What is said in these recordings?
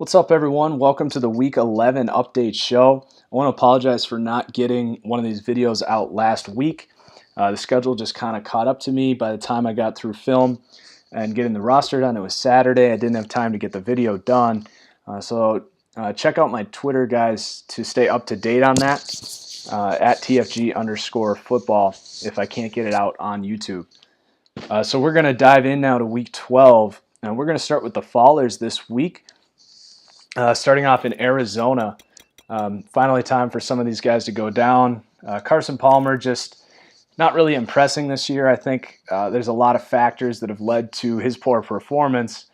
What's up, everyone? Welcome to the Week 11 update show. I want to apologize for not getting one of these videos out last week. The schedule just kind of caught up to me by the time I got through film and getting the roster done. It was Saturday. I didn't have time to get the video done. So check out my Twitter, guys, to stay up to date on that, at TFG_football if I can't get it out on YouTube. So we're going to dive in now to Week 12, and we're going to start with the fallers this week. Starting off in Arizona, finally time for some of these guys to go down. Carson Palmer just not really impressing this year. I think there's a lot of factors that have led to his poor performance,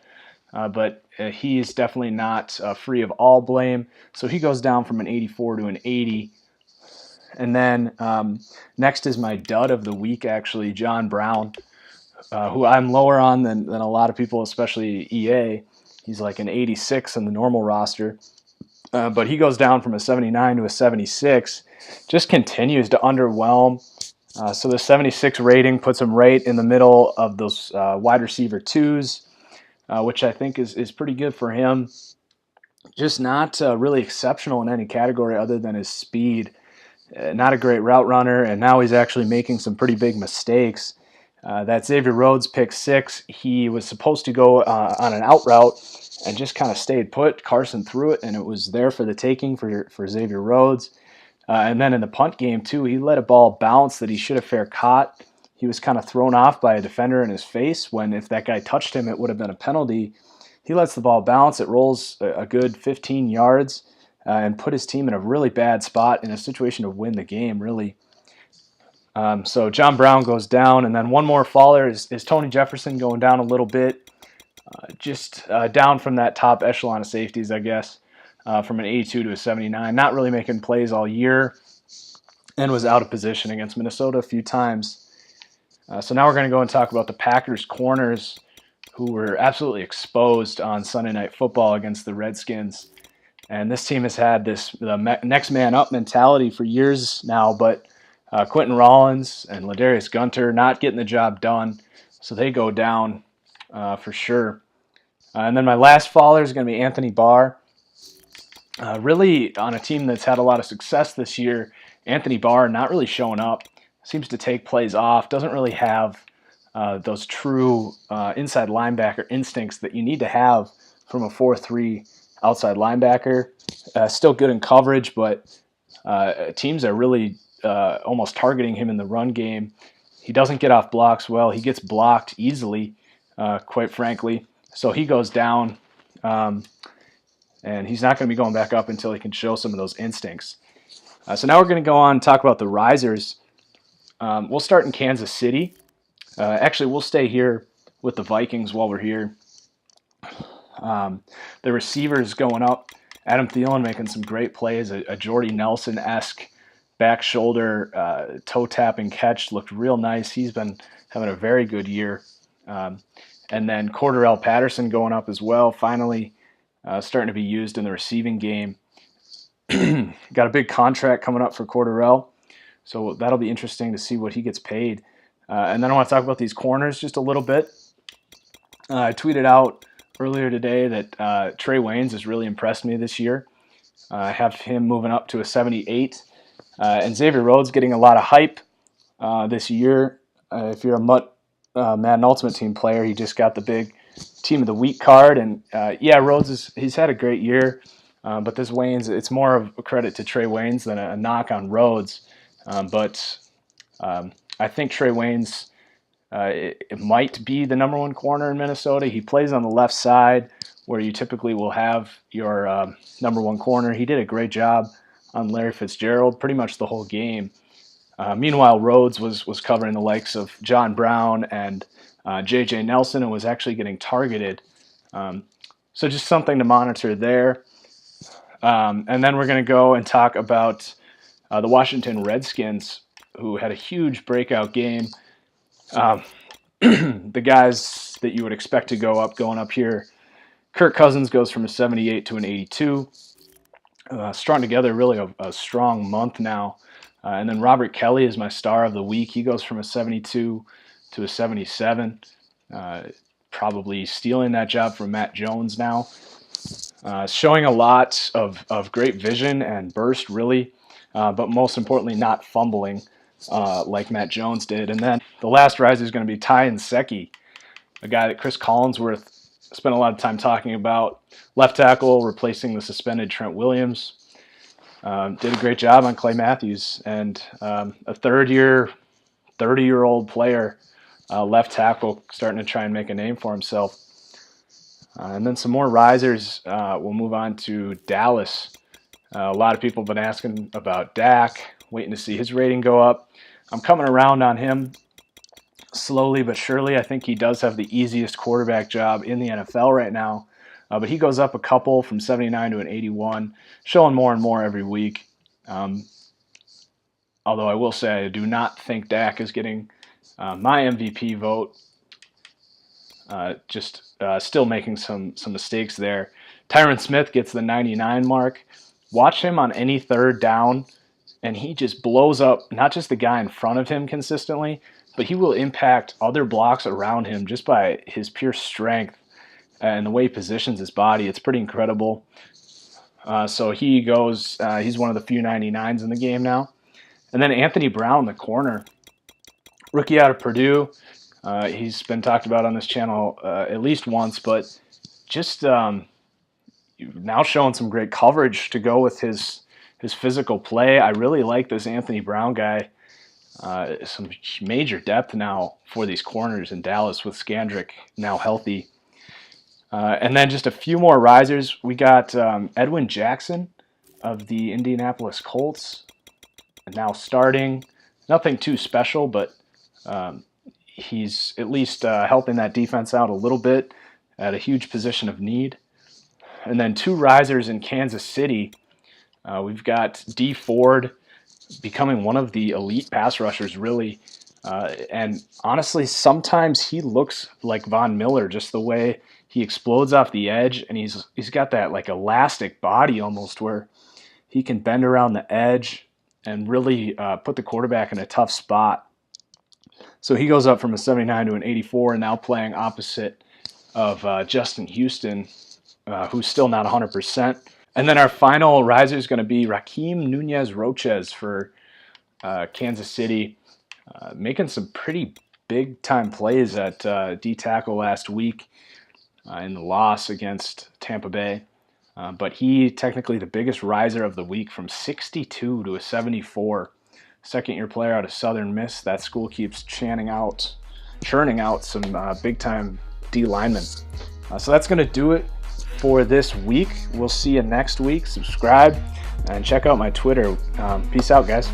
but he is definitely not free of all blame. So he goes down from an 84 to an 80. And then next is my dud of the week, actually, John Brown, who I'm lower on than a lot of people, especially EA. He's like an 86 in the normal roster, but he goes down from a 79 to a 76, just continues to underwhelm. So the 76 rating puts him right in the middle of those wide receiver twos, which I think is pretty good for him. Just not really exceptional in any category other than his speed. Not a great route runner, and now he's actually making some pretty big mistakes. That Xavier Rhodes pick 6, he was supposed to go on an out route and just kind of stayed put. Carson threw it, and it was there for the taking for Xavier Rhodes. And then in the punt game, too, he let a ball bounce that he should have fair caught. He was kind of thrown off by a defender in his face when if that guy touched him, it would have been a penalty. He lets the ball bounce. It rolls a good 15 yards and put his team in a really bad spot in a situation to win the game, really. So John Brown goes down, and then one more faller is Tony Jefferson going down a little bit, just down from that top echelon of safeties, I guess, from an 82 to a 79. Not really making plays all year, and was out of position against Minnesota a few times. So now we're going to go and talk about the Packers corners, who were absolutely exposed on Sunday Night Football against the Redskins. And this team has had the next man up mentality for years now, but Quentin Rollins and Ladarius Gunter not getting the job done, so they go down for sure. And then my last faller is going to be Anthony Barr. Really on a team that's had a lot of success this year, Anthony Barr not really showing up. Seems to take plays off, doesn't really have those true inside linebacker instincts that you need to have from a 4-3 outside linebacker. Still good in coverage, but teams are really almost targeting him in the run game. He doesn't get off blocks well. He gets blocked easily, quite frankly. So he goes down, and he's not going to be going back up until he can show some of those instincts. So now we're going to go on and talk about the risers. We'll start in Kansas City. Actually, we'll stay here with the Vikings while we're here. The receivers going up. Adam Thielen making some great plays. A Jordy Nelson-esque back shoulder toe tapping catch looked real nice. He's been having a very good year. And then Cordarrelle Patterson going up as well, finally starting to be used in the receiving game. Got a big contract coming up for Cordarrelle, so that'll be interesting to see what he gets paid. And then I want to talk about these corners just a little bit. I tweeted out earlier today that Trey Waynes has really impressed me this year. I have him moving up to a 78. And Xavier Rhodes getting a lot of hype this year. If you're a Madden Ultimate Team player, he just got the big Team of the Week card. And yeah, Rhodes he's had a great year, but this Waynes, it's more of a credit to Trey Waynes than a knock on Rhodes. But I think Trey Waynes it might be the number one corner in Minnesota. He plays on the left side where you typically will have your number one corner. He did a great job on Larry Fitzgerald pretty much the whole game. Meanwhile, Rhodes was covering the likes of John Brown and J.J. Nelson and was actually getting targeted. So just something to monitor there. And then we're going to go and talk about the Washington Redskins, who had a huge breakout game. The guys that you would expect to going up here. Kirk Cousins goes from a 78 to an 82. Strung together really a strong month now. And then Robert Kelly is my star of the week. He goes from a 72 to a 77. Probably stealing that job from Matt Jones now. Showing a lot of great vision and burst, really, but most importantly, not fumbling like Matt Jones did. And then the last riser is going to be Ty Nsekhe, a guy that Chris Collinsworth spent a lot of time talking about. Left tackle, replacing the suspended Trent Williams. Did a great job on Clay Matthews, and a third-year, 30-year-old player, left tackle, starting to try and make a name for himself. And then some more risers. We'll move on to Dallas. A lot of people have been asking about Dak, waiting to see his rating go up. I'm coming around on him slowly but surely. I think he does have the easiest quarterback job in the NFL right now. But he goes up a couple from 79 to an 81, showing more and more every week. Although I will say I do not think Dak is getting my MVP vote. Still making some mistakes there. Tyron Smith gets the 99 mark. Watch him on any third down, and he just blows up not just the guy in front of him consistently, but he will impact other blocks around him just by his pure strength and the way he positions his body. It's pretty incredible. So he goes, he's one of the few 99s in the game now. And then Anthony Brown, the corner, rookie out of Purdue. He's been talked about on this channel at least once, but just now showing some great coverage to go with his physical play. I really like this Anthony Brown guy. Some major depth now for these corners in Dallas with Scandrick now healthy. And then just a few more risers. We got Edwin Jackson of the Indianapolis Colts now starting. Nothing too special, but he's at least helping that defense out a little bit at a huge position of need. And then two risers in Kansas City. We've got Dee Ford becoming one of the elite pass rushers, really. And honestly, sometimes he looks like Von Miller, just the way he explodes off the edge, and he's got that like elastic body almost, where he can bend around the edge and really put the quarterback in a tough spot. So he goes up from a 79 to an 84, and now playing opposite of Justin Houston, who's still not 100%. And then our final riser is going to be Raheem Nunez-Roches for Kansas City, making some pretty big-time plays at D-tackle last week in the loss against Tampa Bay. But he technically the biggest riser of the week from 62 to a 74. Second-year player out of Southern Miss. That school keeps churning out some big-time D linemen. So that's going to do it for this week. We'll see you next week. Subscribe and check out my Twitter. Peace out, guys.